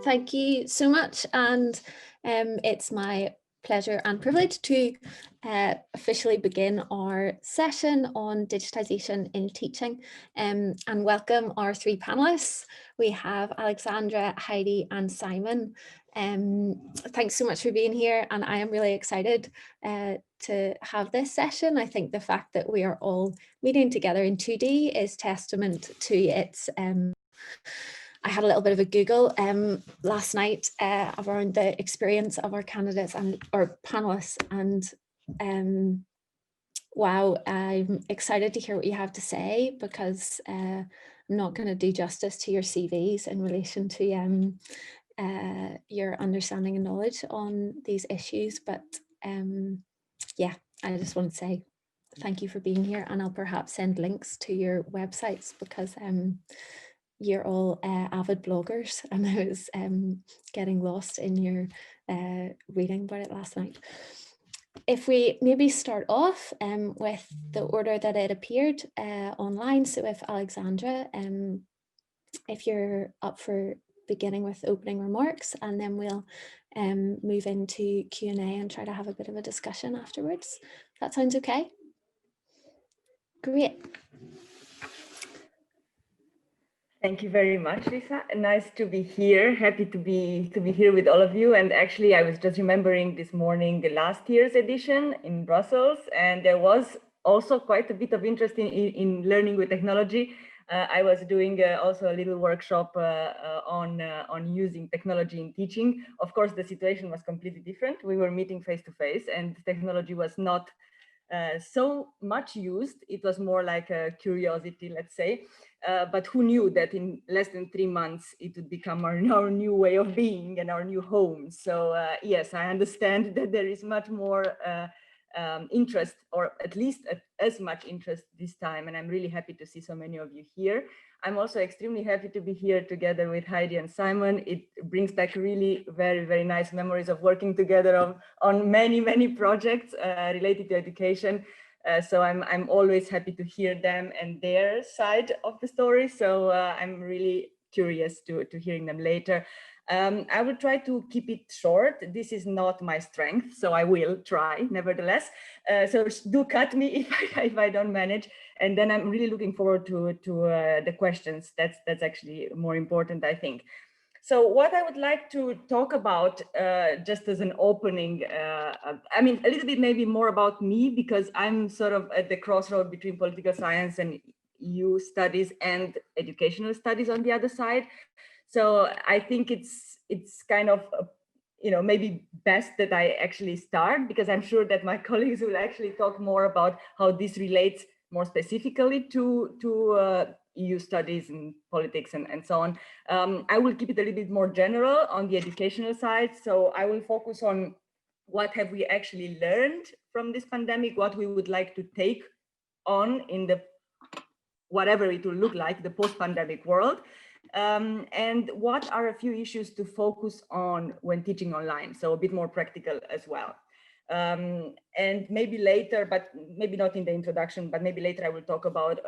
Thank you so much, and it's my pleasure and privilege to officially begin our session on digitisation in teaching, and welcome our three panellists. We have Alexandra, Heidi and Simon. Thanks so much for being here, and I am really excited to have this session. I think the fact that we are all meeting together in 2D is testament to its I had a little bit of a Google last night around the experience of our candidates and our panelists, and wow, I'm excited to hear what you have to say, because I'm not going to do justice to your CVs in relation to your understanding and knowledge on these issues, but yeah, I just want to say thank you for being here, and I'll perhaps send links to your websites, because you're all avid bloggers, and I was getting lost in your reading about it last night. If we maybe start off with the order that it appeared online, so if Alexandra, if you're up for beginning with opening remarks, and then we'll move into Q&A and try to have a bit of a discussion afterwards. That sounds okay? Great. Thank you very much, Lisa. Nice to be here. Happy to be here with all of you. And actually, I was just remembering this morning the last year's edition in Brussels, and there was also quite a bit of interest in learning with technology. I was doing also a little workshop on using technology in teaching. Of course, the situation was completely different. We were meeting face to face, and technology was not so much used. It was more like a curiosity, let's say. But who knew that in less than 3 months it would become our new way of being and our new home. So yes, I understand that there is much more interest, or at least as much interest this time, and I'm really happy to see so many of you here. I'm also extremely happy to be here together with Heidi and Simon. It brings back really very, very nice memories of working together on many projects related to education. So I'm always happy to hear them and their side of the story. So I'm really curious to hearing them later. I will try to keep it short. This is not my strength, so I will try nevertheless. So do cut me if I don't manage. And then I'm really looking forward to the questions. That's actually more important, I think. So what I would like to talk about, just as an opening, I mean, a little bit maybe more about me, because I'm sort of at the crossroad between political science and EU studies and educational studies on the other side. So I think it's kind of, maybe best that I actually start, because I'm sure that my colleagues will actually talk more about how this relates more specifically to EU studies and politics and so on. I will keep it a little bit more general on the educational side. So I will focus on what have we actually learned from this pandemic, what we would like to take on in the whatever it will look like, the post-pandemic world, and what are a few issues to focus on when teaching online, so a bit more practical as well. And maybe later, but maybe not in the introduction, but maybe later I will talk about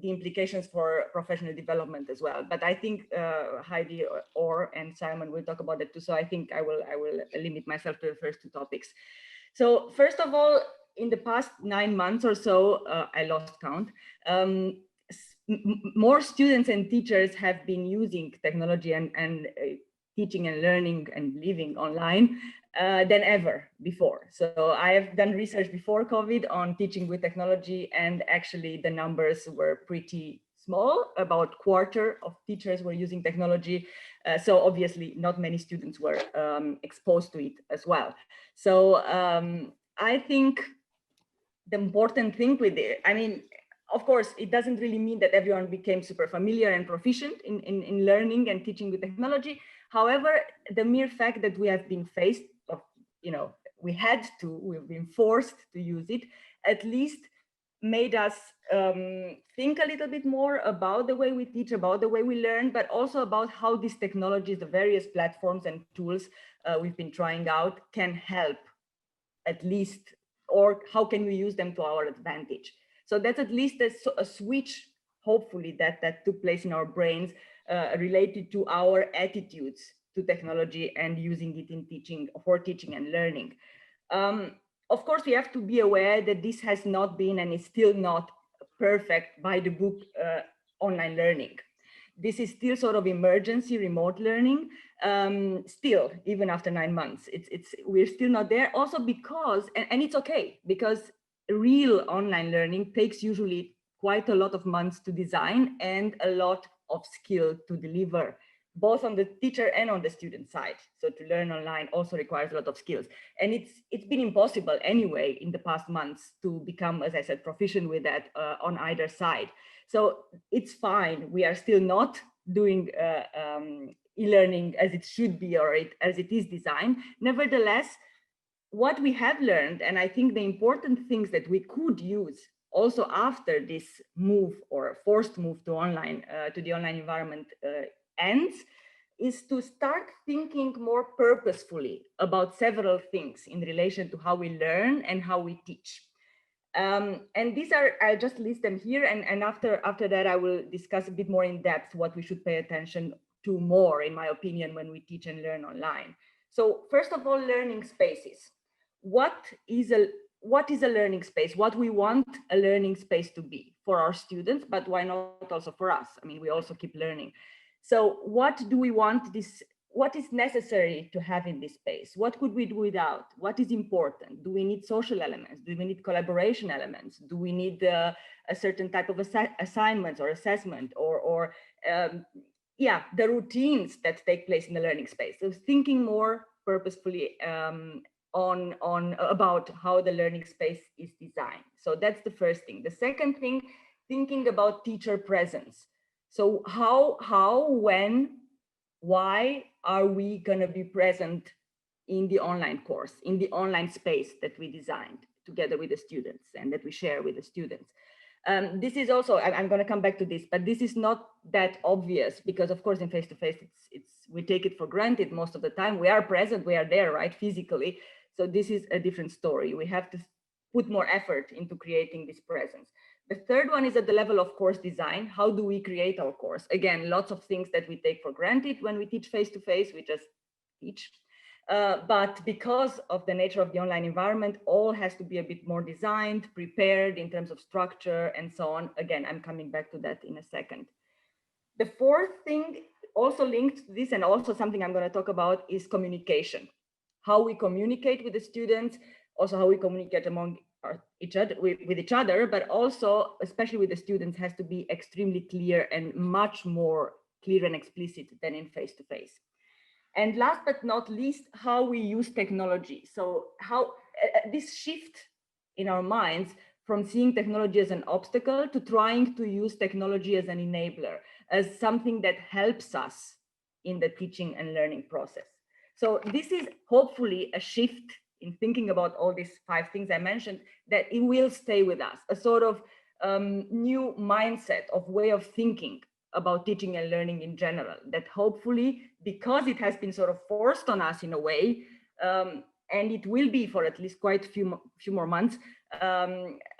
the implications for professional development as well. But I think Heidi and Simon will talk about that too. So I think I will limit myself to the first two topics. So first of all, in the past 9 months or so, I lost count, more students and teachers have been using technology and teaching and learning and living online than ever before. So I have done research before COVID on teaching with technology, and actually the numbers were pretty small. About a quarter of teachers were using technology. So obviously not many students were exposed to it as well. So I think the important thing with it, I mean, of course, it doesn't really mean that everyone became super familiar and proficient in learning and teaching with technology. However, the mere fact that we have been faced, we've been forced to use it, at least made us think a little bit more about the way we teach, about the way we learn, but also about how these technologies, the various platforms and tools we've been trying out, can help at least, or how can we use them to our advantage. So that's at least a switch, hopefully, that took place in our brains related to our attitudes to technology and using it in teaching, for teaching and learning. Of course, we have to be aware that this has not been and is still not perfect by the book online learning. This is still sort of emergency remote learning. Still, even after 9 months, we're still not there. Also because, and it's okay, because real online learning takes usually quite a lot of months to design and a lot of skill to deliver, both on the teacher and on the student side. So to learn online also requires a lot of skills. And it's been impossible anyway in the past months to become, as I said, proficient with that on either side. So it's fine. We are still not doing e-learning as it should be or as it is designed. Nevertheless, what we have learned, and I think the important things that we could use also after this move or forced move to online, to the online environment ends, is to start thinking more purposefully about several things in relation to how we learn and how we teach. And these are, I'll just list them here, and after that I will discuss a bit more in depth what we should pay attention to more, in my opinion, when we teach and learn online. So first of all, learning spaces. What is a learning space? What we want a learning space to be for our students, but why not also for us? I mean, we also keep learning. So what do we want this? What is necessary to have in this space? What could we do without? What is important? Do we need social elements? Do we need collaboration elements? Do we need a certain type of assignments or assessment or the routines that take place in the learning space? So thinking more purposefully about how the learning space is designed. So that's the first thing. The second thing, thinking about teacher presence. So how, when, why are we going to be present in the online course, in the online space that we designed together with the students and that we share with the students? This is also, I'm going to come back to this, but this is not that obvious because, of course, in face-to-face, we take it for granted most of the time. We are present, we are there, right, physically. So this is a different story. We have to put more effort into creating this presence. The third one is at the level of course design. How do we create our course? Again, lots of things that we take for granted when we teach face-to-face, we just teach. But because of the nature of the online environment, all has to be a bit more designed, prepared in terms of structure and so on. Again, I'm coming back to that in a second. The fourth thing also linked to this, and also something I'm going to talk about, is communication. How we communicate with the students, also how we communicate among with each other, but also, especially with the students, has to be extremely clear and much more clear and explicit than in face-to-face. And last but not least, how we use technology. So how this shift in our minds from seeing technology as an obstacle to trying to use technology as an enabler, as something that helps us in the teaching and learning process. So this is hopefully a shift in thinking about all these 5 things I mentioned, that it will stay with us, a sort of new mindset of way of thinking about teaching and learning in general, that hopefully, because it has been sort of forced on us in a way, and it will be for at least quite a few more months,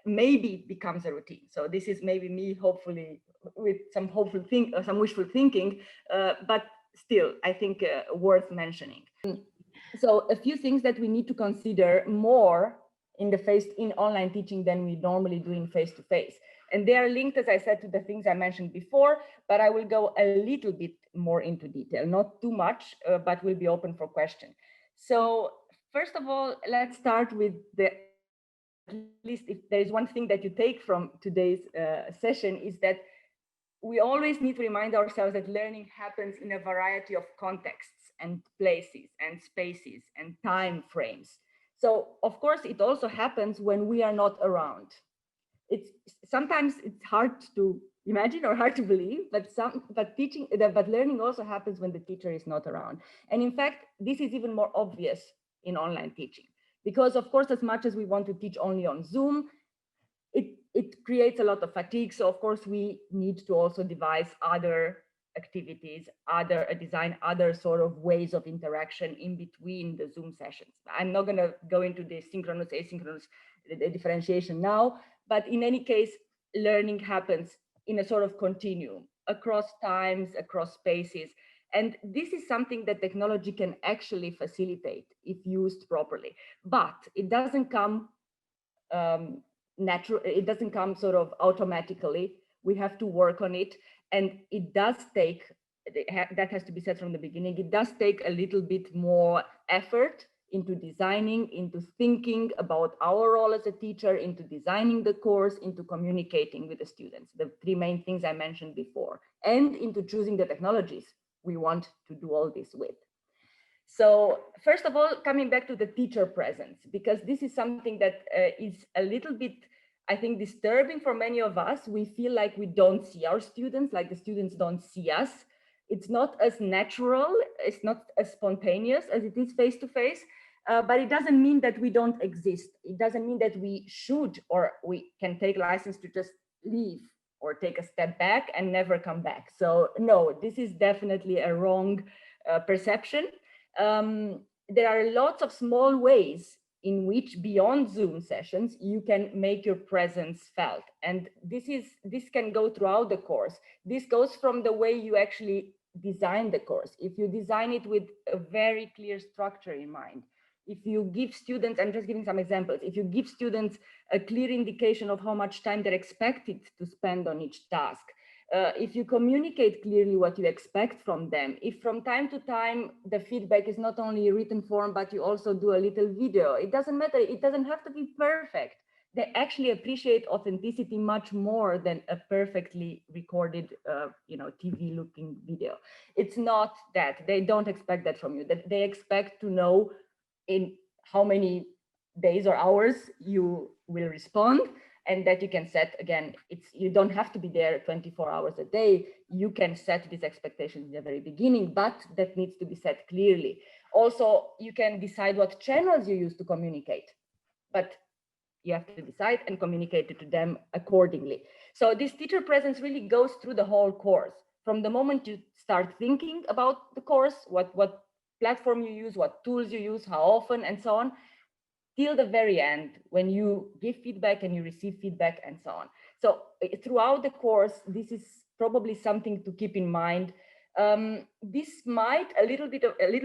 maybe becomes a routine. So this is maybe me, hopefully, with some some wishful thinking, but still, I think worth mentioning. So a few things that we need to consider more in online teaching than we normally do in face-to-face. And they are linked, as I said, to the things I mentioned before, but I will go a little bit more into detail, not too much, but will be open for question. So first of all, let's start with at least if there is one thing that you take from today's session, is that we always need to remind ourselves that learning happens in a variety of contexts and places and spaces and time frames. So of course, it also happens when we are not around. Sometimes it's hard to imagine or hard to believe, but learning also happens when the teacher is not around. And in fact, this is even more obvious in online teaching, because of course, as much as we want to teach only on Zoom, it creates a lot of fatigue. So of course, we need to also devise other activities, design other sort of ways of interaction in between the Zoom sessions. I'm not going to go into the synchronous, asynchronous differentiation now, but in any case, learning happens in a sort of continuum across times, across spaces. And this is something that technology can actually facilitate if used properly, but it doesn't come natural. It doesn't come sort of automatically. We have to work on it, and it does take, that has to be said from the beginning, it does take a little bit more effort into designing, into thinking about our role as a teacher, into designing the course, into communicating with the students, the three main things I mentioned before, and into choosing the technologies we want to do all this with. So first of all, coming back to the teacher presence, because this is something that is a little bit, I think, disturbing for many of us. We feel like we don't see our students, like the students don't see us. It's not as natural, it's not as spontaneous as it is face-to-face, but it doesn't mean that we don't exist. It doesn't mean that we should, or we can take license to just leave or take a step back and never come back. So no, this is definitely a wrong perception. There are lots of small ways in which, beyond Zoom sessions, you can make your presence felt. And this can go throughout the course. This goes from the way you actually design the course. If you design it with a very clear structure in mind, if you give students, I'm just giving some examples, if you give students a clear indication of how much time they're expected to spend on each task, if you communicate clearly what you expect from them, if from time to time the feedback is not only written form, but you also do a little video, it doesn't matter, it doesn't have to be perfect. They actually appreciate authenticity much more than a perfectly recorded, TV looking video. It's not that, they don't expect that from you, that they expect to know in how many days or hours you will respond, and that you can set, again, you don't have to be there 24 hours a day. You can set these expectations in the very beginning, but that needs to be set clearly. Also, you can decide what channels you use to communicate, but you have to decide and communicate it to them accordingly. So this teacher presence really goes through the whole course. From the moment you start thinking about the course, what platform you use, what tools you use, how often, and so on, till the very end, when you give feedback and you receive feedback and so on. So throughout the course, this is probably something to keep in mind. This might, a little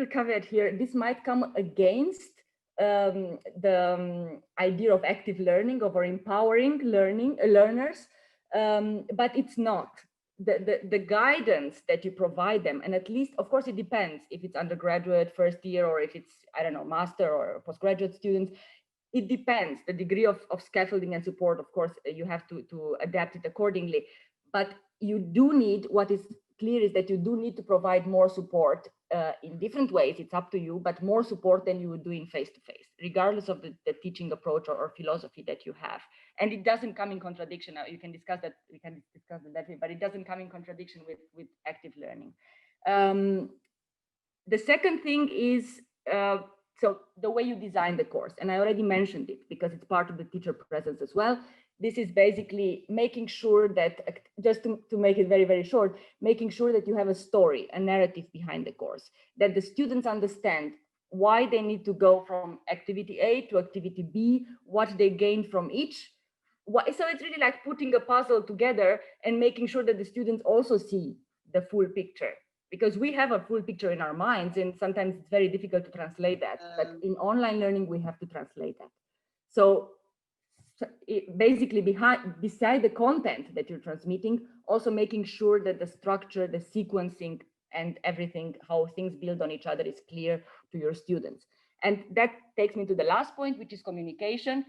caveat here, this might come against the idea of active learning, of empowering learners, but it's not. The guidance that you provide them, and at least, of course, it depends if it's undergraduate, first year, or if it's, I don't know, master or postgraduate students. It depends. The degree of scaffolding and support, of course, you have to adapt it accordingly. But you do need, what is clear is that you do need to provide more support in different ways. It's up to you, but more support than you would do in face-to-face, regardless of the teaching approach or philosophy that you have. And it doesn't come in contradiction. Now, you can discuss that, we can discuss that way, but it doesn't come in contradiction with active learning. The second thing is, so the way you design the course, and I already mentioned it because it's part of the teacher presence as well. This is basically making sure that, just to make it very, very short, making sure that you have a story, a narrative behind the course, that the students understand why they need to go from activity A to activity B, what they gain from each. So it's really like putting a puzzle together and making sure that the students also see the full picture, because we have a full picture in our minds and sometimes it's very difficult to translate that. But in online learning, we have to translate that. So basically, beside the content that you're transmitting, also making sure that the structure, the sequencing, and everything, how things build on each other, is clear to your students. And that takes me to the last point, which is communication.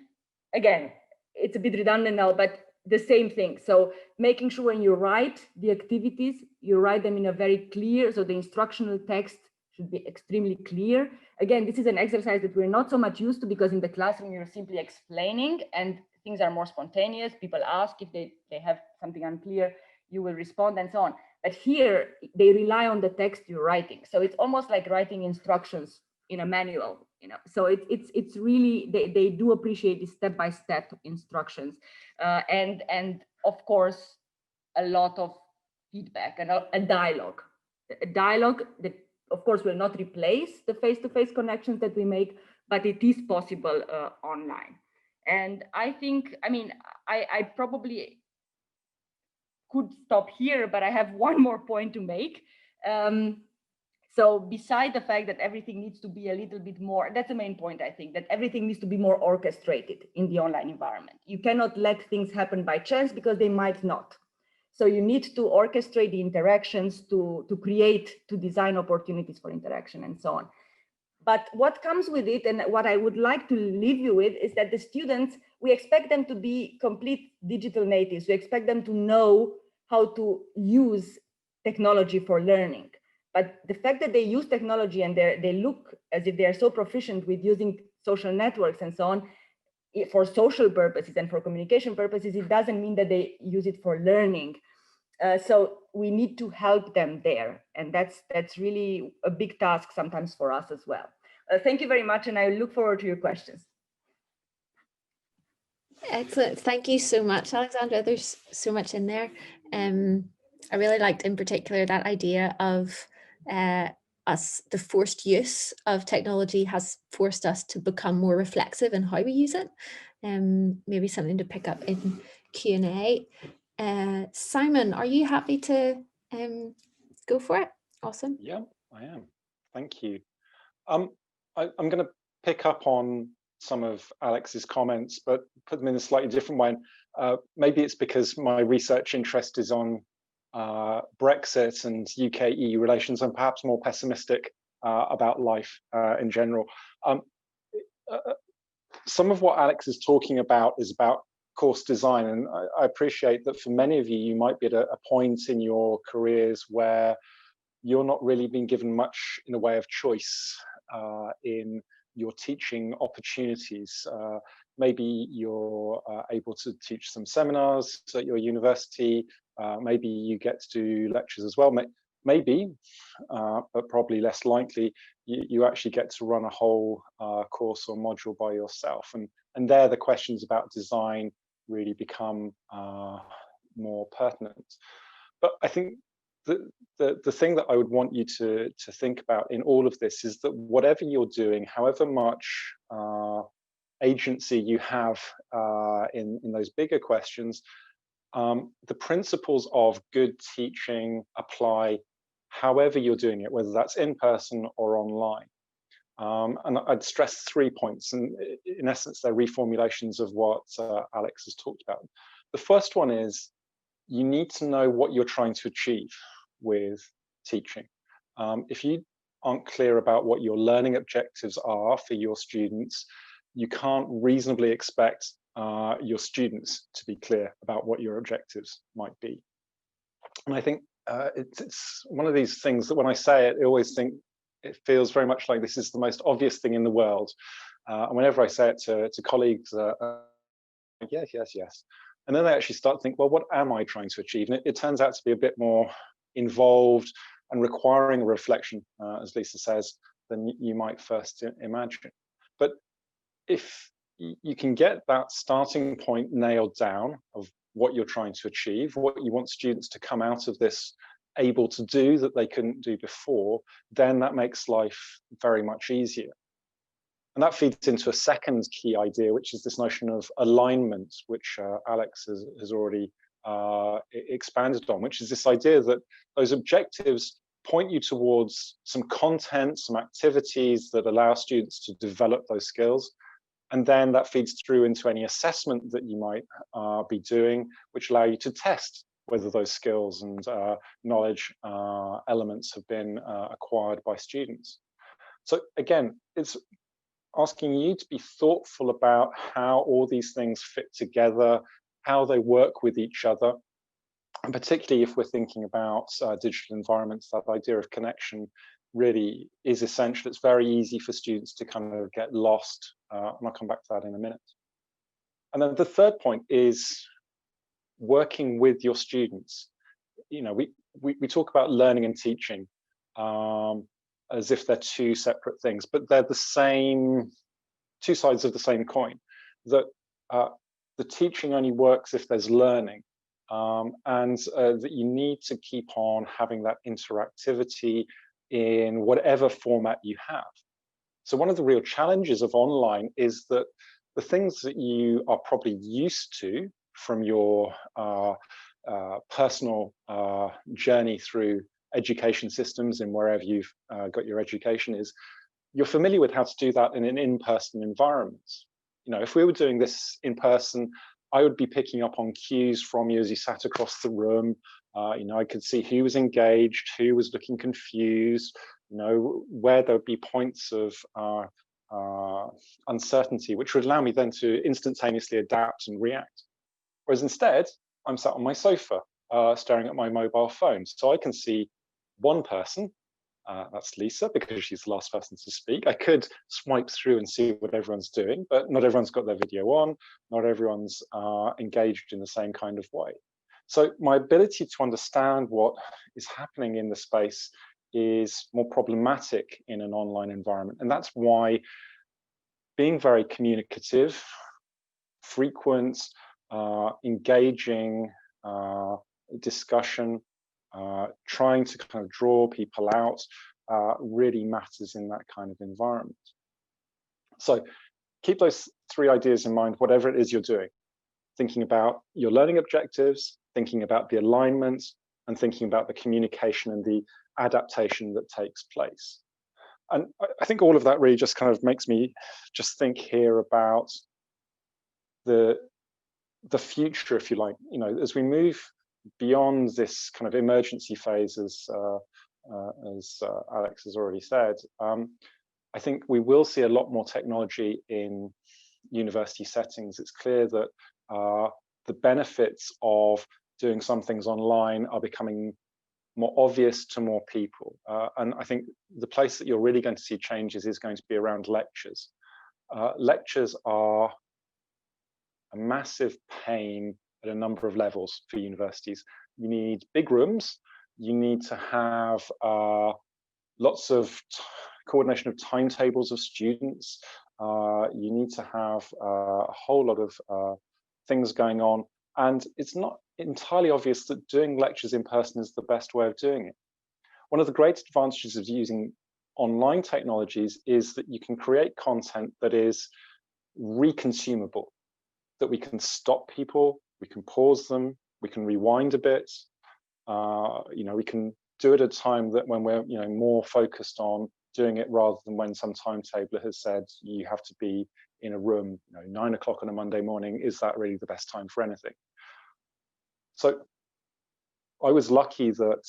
Again, it's a bit redundant now, but the same thing. So making sure when you write the activities, you write them in a very clear, so the instructional text should be extremely clear. Again, this is an exercise that we're not so much used to, because in the classroom you're simply explaining and things are more spontaneous. People ask if they have something unclear, you will respond and so on. But here they rely on the text you're writing. So it's almost like writing instructions in a manual, so it's really, they do appreciate the step-by-step instructions, and of course a lot of feedback and a dialogue that of course will not replace the face-to-face connections that we make, but it is possible online. And I think, I probably could stop here, but I have one more point to make. So beside the fact that everything needs to be a little bit more, that's the main point, I think, that everything needs to be more orchestrated in the online environment. You cannot let things happen by chance because they might not. So you need to orchestrate the interactions to design opportunities for interaction and so on. But what comes with it, and what I would like to leave you with, is that the students, we expect them to be complete digital natives. We expect them to know how to use technology for learning. But the fact that they use technology and they look as if they are so proficient with using social networks and so on, for social purposes and for communication purposes, it doesn't mean that they use it for learning. So we need to help them there. And that's really a big task sometimes for us as well. Thank you very much. And I look forward to your questions. Excellent. Thank you so much, Alexandra. There's so much in there. I really liked in particular that idea of the forced use of technology has forced us to become more reflexive in how we use it. Maybe something to pick up in Q&A. Simon, are you happy to go for it? Awesome. Yeah, I am. Thank you. I'm going to pick up on some of Alex's comments, but put them in a slightly different way. Maybe it's because my research interest is on Brexit and UK-EU relations. I'm perhaps more pessimistic about life in general. Some of what Alex is talking about is about course design, and I appreciate that for many of you, you might be at a point in your careers where you're not really being given much in the way of choice in your teaching opportunities. Maybe you're able to teach some seminars at your university. Maybe you get to do lectures as well. Maybe, but probably less likely, you actually get to run a whole course or module by yourself. And there the questions about design really become more pertinent. But I think the thing that I would want you to think about in all of this is that whatever you're doing, however much agency you have in those bigger questions, the principles of good teaching apply however you're doing it, whether that's in person or online. And I'd stress 3 points, and in essence, they're reformulations of what Alex has talked about. The first one is you need to know what you're trying to achieve with teaching. If you aren't clear about what your learning objectives are for your students, you can't reasonably expect your students to be clear about what your objectives might be. And I think it's one of these things that when I say it, I always think it feels very much like this is the most obvious thing in the world. And whenever I say it to colleagues, yes, yes, yes. And then they actually start to think, well, what am I trying to achieve? And it turns out to be a bit more involved and requiring a reflection, as Lisa says, than you might first imagine. But if you can get that starting point nailed down of what you're trying to achieve, what you want students to come out of this able to do that they couldn't do before, then that makes life very much easier. And that feeds into a second key idea, which is this notion of alignment, which Alex has already expanded on, which is this idea that those objectives point you towards some content, some activities that allow students to develop those skills. And then that feeds through into any assessment that you might be doing, which allow you to test whether those skills and knowledge elements have been acquired by students. So again, it's asking you to be thoughtful about how all these things fit together, how they work with each other. And particularly if we're thinking about digital environments, that idea of connection really is essential. It's very easy for students to kind of get lost, and I'll come back to that in a minute. And then the third point is working with your students. You know, we talk about learning and teaching as if they're two separate things, but they're the same, two sides of the same coin. That the teaching only works if there's learning, and that you need to keep on having that interactivity in whatever format you have. So one of the real challenges of online is that the things that you are probably used to from your personal journey through education systems in wherever you've got your education is, you're familiar with how to do that in an in-person environment. You know, if we were doing this in person, I would be picking up on cues from you as you sat across the room. You know, I could see who was engaged, who was looking confused, you know, where there would be points of uncertainty, which would allow me then to instantaneously adapt and react. Whereas instead, I'm sat on my sofa, staring at my mobile phone. So I can see one person, that's Lisa, because she's the last person to speak. I could swipe through and see what everyone's doing, but not everyone's got their video on, not everyone's engaged in the same kind of way. So my ability to understand what is happening in the space is more problematic in an online environment. And that's why being very communicative, frequent, engaging discussion, trying to kind of draw people out really matters in that kind of environment. So keep those three ideas in mind, whatever it is you're doing. Thinking about your learning objectives, thinking about the alignment, and thinking about the communication and the adaptation that takes place. And I think all of that really just kind of makes me just think here about the future, if you like. You know, as we move beyond this kind of emergency phase, as Alex has already said, I think we will see a lot more technology in university settings. It's clear that the benefits of doing some things online are becoming more obvious to more people. And I think the place that you're really going to see changes is going to be around lectures. Lectures are a massive pain at a number of levels for universities. You need big rooms. You need to have lots of coordination of timetables of students. You need to have a whole lot of things going on. And it's not entirely obvious that doing lectures in person is the best way of doing it. One of the great advantages of using online technologies is that you can create content that is reconsumable, that we can stop people, we can pause them, we can rewind a bit. You know, we can do it at a time that when we're, you know, more focused on doing it rather than when some timetabler has said you have to be in a room, you know, 9 o'clock on a Monday morning. Is that really the best time for anything? So I was lucky that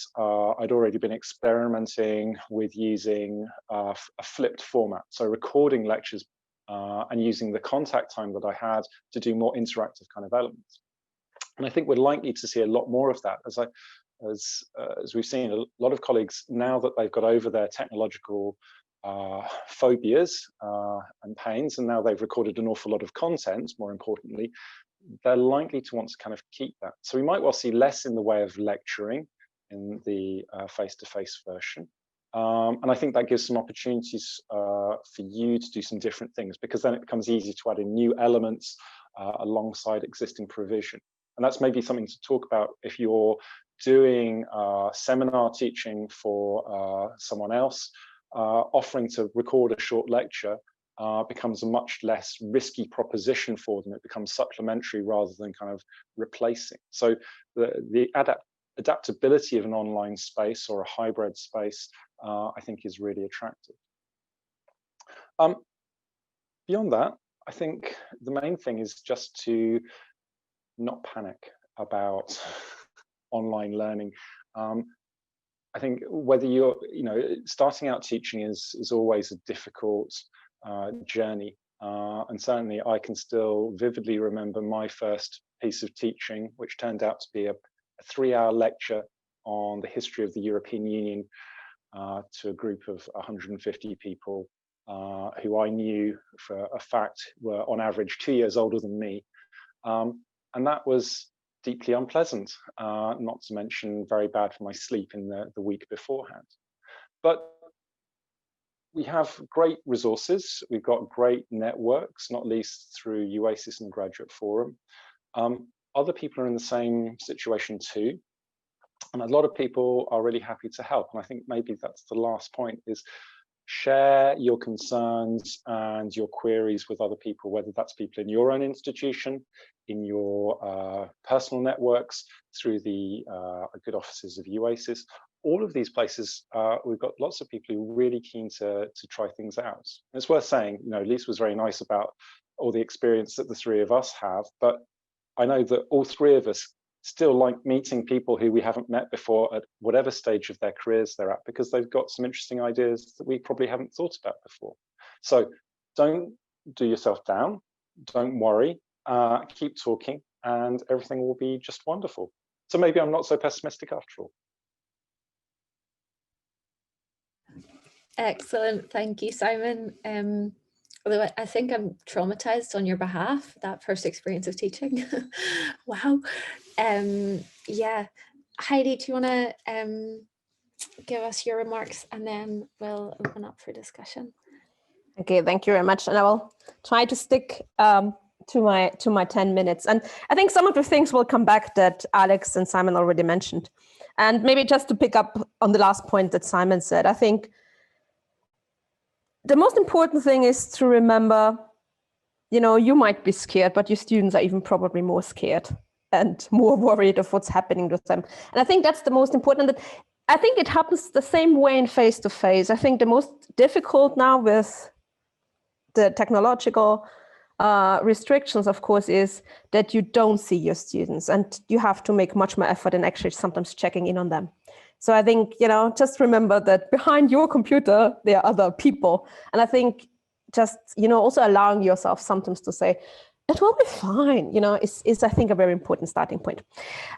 I'd already been experimenting with using a flipped format, so recording lectures and using the contact time that I had to do more interactive kind of elements. And I think we're likely to see a lot more of that, as we've seen a lot of colleagues, now that they've got over their technological phobias and pains, and now they've recorded an awful lot of content, more importantly, they're likely to want to kind of keep that. So we might well see less in the way of lecturing in the face-to-face version. And I think that gives some opportunities for you to do some different things, because then it becomes easy to add in new elements alongside existing provision. And that's maybe something to talk about if you're doing seminar teaching for someone else. Offering to record a short lecture becomes a much less risky proposition for them. It becomes supplementary rather than kind of replacing. So the adaptability of an online space or a hybrid space, I think, is really attractive. Beyond that, I think the main thing is just to not panic about online learning. I think whether you're, you know, starting out teaching is always a difficult journey. And certainly I can still vividly remember my first piece of teaching, which turned out to be a 3-hour lecture on the history of the European Union to a group of 150 people who I knew for a fact were on average 2 years older than me. And that was deeply unpleasant, not to mention very bad for my sleep in the week beforehand. But we have great resources. We've got great networks, not least through UACES and the Graduate Forum. Other people are in the same situation too. And a lot of people are really happy to help. And I think maybe that's the last point, is share your concerns and your queries with other people, whether that's people in your own institution, in your personal networks, through the good offices of UACES. All of these places, we've got lots of people who are really keen to try things out. And it's worth saying, you know, Lisa was very nice about all the experience that the three of us have, but I know that all three of us still like meeting people who we haven't met before at whatever stage of their careers they're at, because they've got some interesting ideas that we probably haven't thought about before. So don't do yourself down, don't worry, keep talking, and everything will be just wonderful. So maybe I'm not so pessimistic after all. Excellent, thank you, Simon. Although I think I'm traumatized on your behalf, that first experience of teaching. Wow. Yeah, Heidi, do you want to give us your remarks, and then we'll open up for discussion? Okay, thank you very much, and I will try to stick to my 10 minutes. And I think some of the things will come back that Alex and Simon already mentioned. And maybe just to pick up on the last point that Simon said, I think the most important thing is to remember, you know, you might be scared, but your students are even probably more scared and more worried of what's happening with them. And I think that's the most important. I think it happens the same way in face-to-face. I think the most difficult now with the technological restrictions, of course, is that you don't see your students and you have to make much more effort in actually sometimes checking in on them. So I think, you know, just remember that behind your computer, there are other people. And I think just, you know, also allowing yourself sometimes to say, it will be fine, you know, is I think a very important starting point.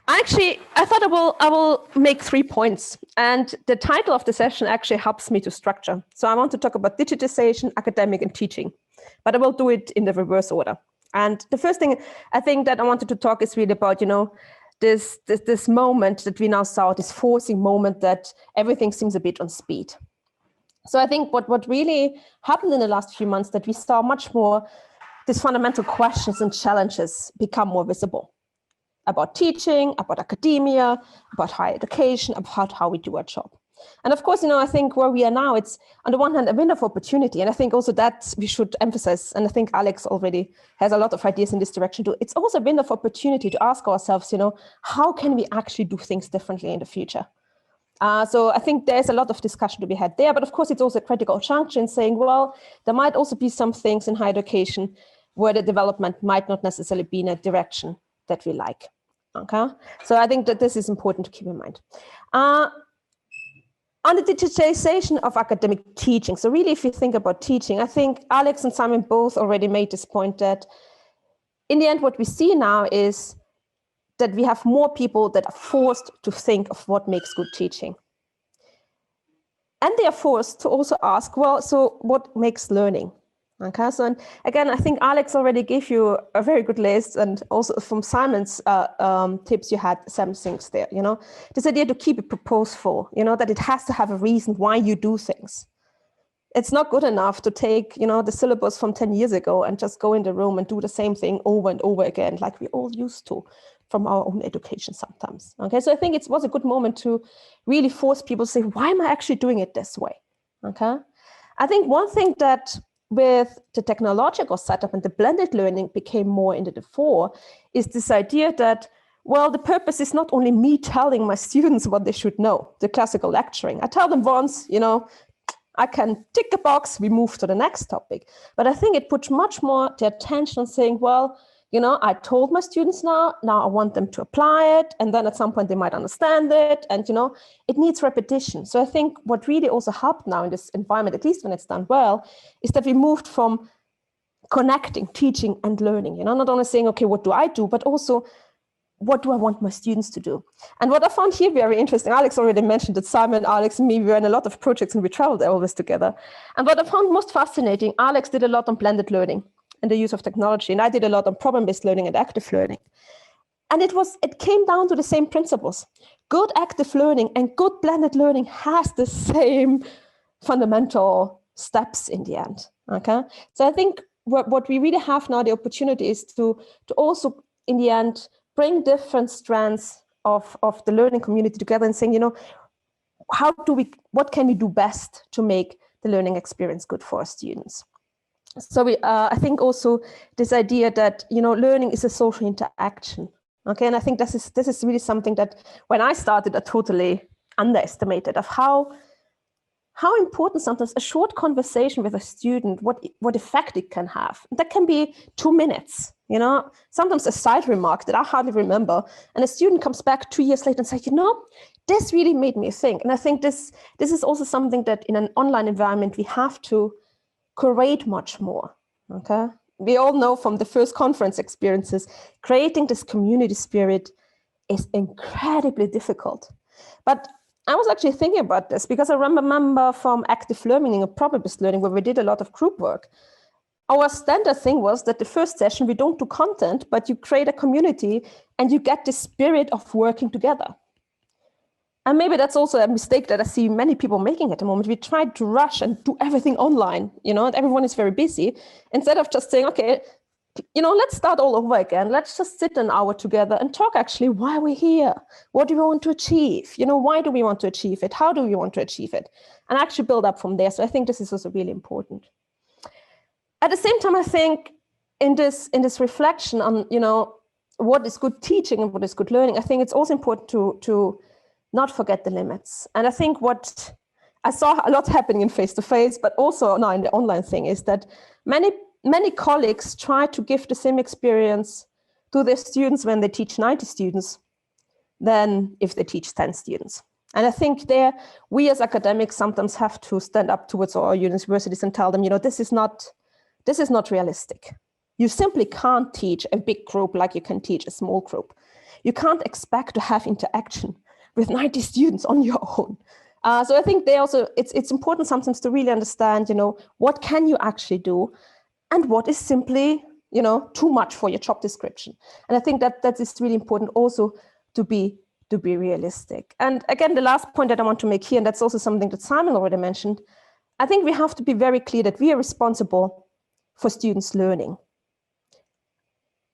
Actually, I thought I will make 3 points, and the title of the session actually helps me to structure. So I want to talk about digitization, academic, and teaching, but I will do it in the reverse order. And the first thing I think that I wanted to talk is really about, you know, this moment that we now saw, this forcing moment that everything seems a bit on speed. So I think what really happened in the last few months, that we saw much more these fundamental questions and challenges become more visible about teaching, about academia, about higher education, about how we do our job. And of course, you know, I think where we are now, it's on the one hand a window of opportunity. And I think also that we should emphasize, and I think Alex already has a lot of ideas in this direction too. It's also a window of opportunity to ask ourselves, you know, how can we actually do things differently in the future? So I think there's a lot of discussion to be had there, but of course it's also a critical juncture in saying, well, there might also be some things in higher education where the development might not necessarily be in a direction that we like. Okay, so I think that this is important to keep in mind. On the digitalization of academic teaching, so really if you think about teaching, I think Alex and Simon both already made this point that in the end what we see now is that we have more people that are forced to think of what makes good teaching. And they are forced to also ask, well, so what makes learning? Okay, so and again, I think Alex already gave you a very good list, and also from Simon's tips, you had some things there, you know, this idea to keep it purposeful, you know, that it has to have a reason why you do things. It's not good enough to take, you know, the syllabus from 10 years ago and just go in the room and do the same thing over and over again, like we all used to from our own education sometimes. Okay, so I think it was a good moment to really force people to say, why am I actually doing it this way? Okay, I think one thing that with the technological setup and the blended learning became more into the fore is this idea that, well, the purpose is not only me telling my students what they should know, the classical lecturing. I tell them once, you know, I can tick a box, we move to the next topic. But I think it puts much more the attention on saying, well, you know, I told my students now I want them to apply it. And then at some point they might understand it. And, you know, it needs repetition. So I think what really also helped now in this environment, at least when it's done well, is that we moved from connecting teaching and learning, you know, not only saying, okay, what do I do, but also what do I want my students to do? And what I found here very interesting, Alex already mentioned that Simon, Alex, and me, we were in a lot of projects and we traveled always together. And what I found most fascinating, Alex did a lot on blended learning and the use of technology. And I did a lot on problem-based learning and active learning. And it came down to the same principles. Good active learning and good blended learning has the same fundamental steps in the end. Okay. So I think what we really have now, the opportunity is to also, in the end, bring different strands of the learning community together and saying, you know, what can we do best to make the learning experience good for our students. So I think also this idea that, you know, learning is a social interaction. Okay, and I think this is really something that when I started, I totally underestimated of how important sometimes a short conversation with a student, what effect it can have. That can be 2 minutes, you know, sometimes a side remark that I hardly remember, and a student comes back 2 years later and says, you know, this really made me think. And I think this is also something that in an online environment we have to create much more. Okay, we all know from the first conference experiences, creating this community spirit is incredibly difficult. But I was actually thinking about this because I remember from active learning and problem-based learning, where we did a lot of group work. Our standard thing was that the first session, we don't do content, but you create a community and you get the spirit of working together. And maybe that's also a mistake that I see many people making at the moment. We try to rush and do everything online, you know, and everyone is very busy. Instead of just saying, okay, you know, let's start all over again. Let's just sit an hour together and talk actually why we're here. What do we want to achieve? You know, why do we want to achieve it? How do we want to achieve it? And actually build up from there. So I think this is also really important. At the same time, I think in this reflection on, you know, what is good teaching and what is good learning, I think it's also important to not forget the limits. And I think what I saw a lot happening in face-to-face, but also now in the online thing, is that many colleagues try to give the same experience to their students when they teach 90 students than if they teach 10 students. And I think there, we as academics sometimes have to stand up towards our universities and tell them, you know, this is not realistic. You simply can't teach a big group like you can teach a small group. You can't expect to have interaction with 90 students on your own. So I think they also, it's important sometimes to really understand, you know, what can you actually do and what is simply, you know, too much for your job description. And I think that is really important also to be realistic. And again, the last point that I want to make here, and that's also something that Simon already mentioned, I think we have to be very clear that we are responsible for students learning.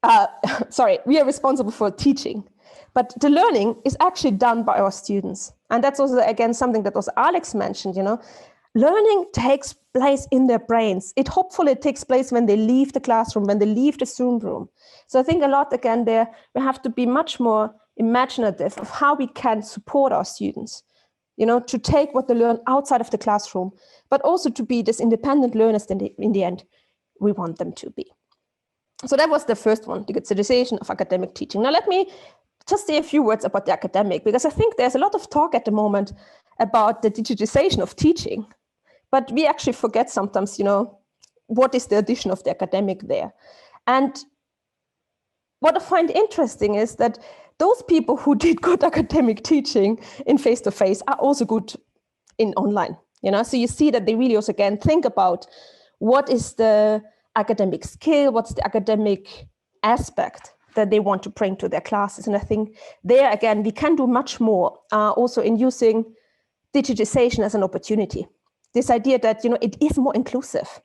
We are responsible for teaching. But the learning is actually done by our students. And that's also, again, something that also Alex mentioned, you know, learning takes place in their brains. It hopefully takes place when they leave the classroom, when they leave the Zoom room. So I think a lot, again, there, we have to be much more imaginative of how we can support our students, you know, to take what they learn outside of the classroom, but also to be this independent learners in the end we want them to be. So that was the first one, digitalization of academic teaching. Now let me just say a few words about the academic, because I think there's a lot of talk at the moment about the digitization of teaching, but we actually forget sometimes, you know, what is the addition of the academic there. And what I find interesting is that those people who did good academic teaching in face-to-face are also good in online, you know, so you see that they really also, again, think about what is the academic skill, what's the academic aspect that they want to bring to their classes. And I think there, again, we can do much more also in using digitization as an opportunity. This idea that, you know, it is more inclusive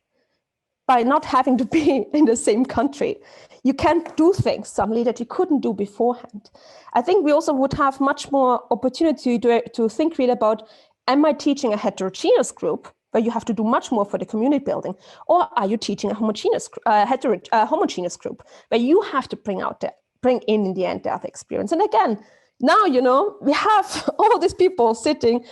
by not having to be in the same country. You can do things suddenly that you couldn't do beforehand. I think we also would have much more opportunity to think really about, am I teaching a heterogeneous group where you have to do much more for the community building, or are you teaching a homogeneous group where you have to bring in the end the other experience? And again, now, you know, we have all these people sitting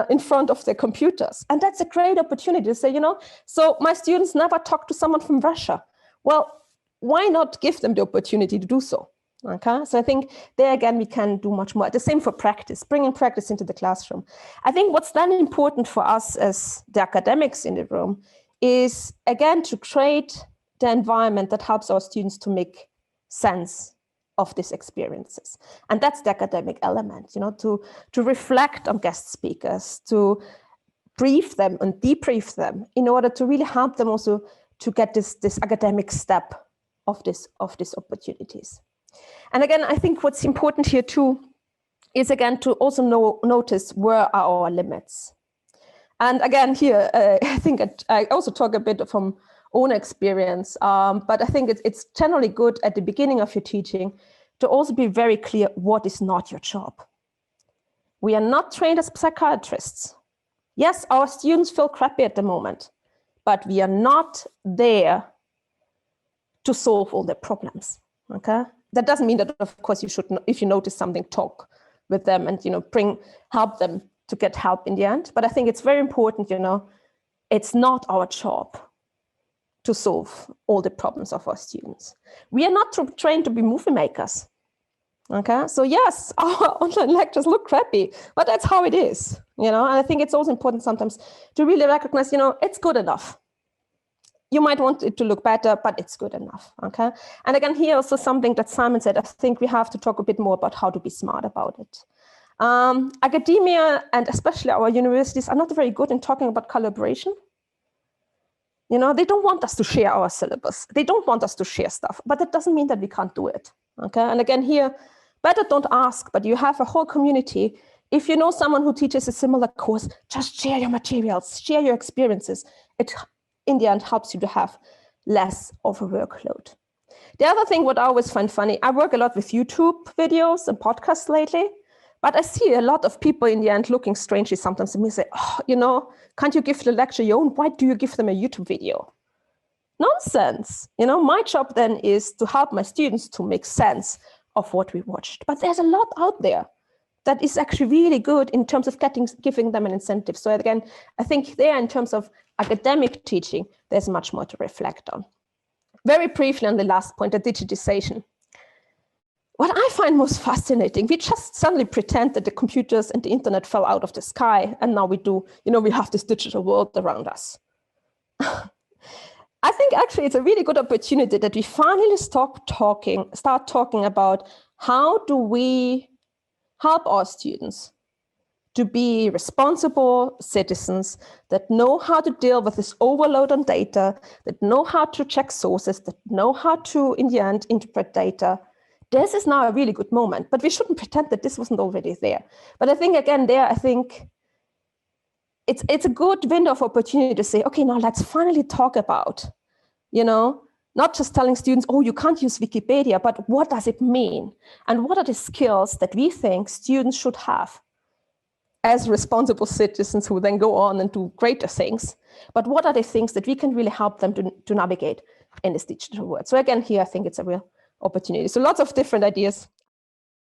in front of their computers, and that's a great opportunity to say, you know, so my students never talk to someone from Russia. Well, why not give them the opportunity to do so? Okay, so I think there again, we can do much more. The same for practice, bringing practice into the classroom. I think what's then important for us as the academics in the room is, again, to create the environment that helps our students to make sense of these experiences. And that's the academic element, you know, to reflect on guest speakers, to brief them and debrief them in order to really help them also to get this academic step of these opportunities. And again, I think what's important here too is, again, to also notice where are our limits. And again, here, I think I also talk a bit from own experience, but I think it's generally good at the beginning of your teaching to also be very clear what is not your job. We are not trained as psychiatrists. Yes, our students feel crappy at the moment, but we are not there to solve all their problems, okay? That doesn't mean that, of course, you should, if you notice something, talk with them and, help them to get help in the end. But I think it's very important, it's not our job to solve all the problems of our students. We are not trained to be movie makers, okay? So yes, our online lectures look crappy, but that's how it is, And I think it's also important sometimes to really recognize, it's good enough. You might want it to look better, but it's good enough, okay? And again, here also something that Simon said, I think we have to talk a bit more about how to be smart about it. Academia, and especially our universities, are not very good in talking about collaboration. They don't want us to share our syllabus. They don't want us to share stuff, but that doesn't mean that we can't do it, okay? And again, here, better don't ask, but you have a whole community. If you know someone who teaches a similar course, just share your materials, share your experiences. It, in the end, helps you to have less of a workload. The other thing, what I always find funny, I work a lot with YouTube videos and podcasts lately, but I see a lot of people in the end looking strangely sometimes and me say, can't you give the lecture your own? Why do you give them a YouTube video? Nonsense. My job then is to help my students to make sense of what we watched. But there's a lot out there that is actually really good in terms of giving them an incentive. So again, I think there in terms of academic teaching, there's much more to reflect on. Very briefly on the last point, the digitization. What I find most fascinating, we just suddenly pretend that the computers and the internet fell out of the sky, and now we have this digital world around us. I think actually it's a really good opportunity that we finally start talking about how do we help our students to be responsible citizens that know how to deal with this overload on data, that know how to check sources, that know how to, in the end, interpret data. This is now a really good moment, but we shouldn't pretend that this wasn't already there. But I think, again, I think it's a good window of opportunity to say, okay, now let's finally talk about, not just telling students, oh, you can't use Wikipedia, but what does it mean? And what are the skills that we think students should have as responsible citizens who then go on and do greater things? But what are the things that we can really help them to navigate in this digital world? So again, here, I think it's a real opportunity. So lots of different ideas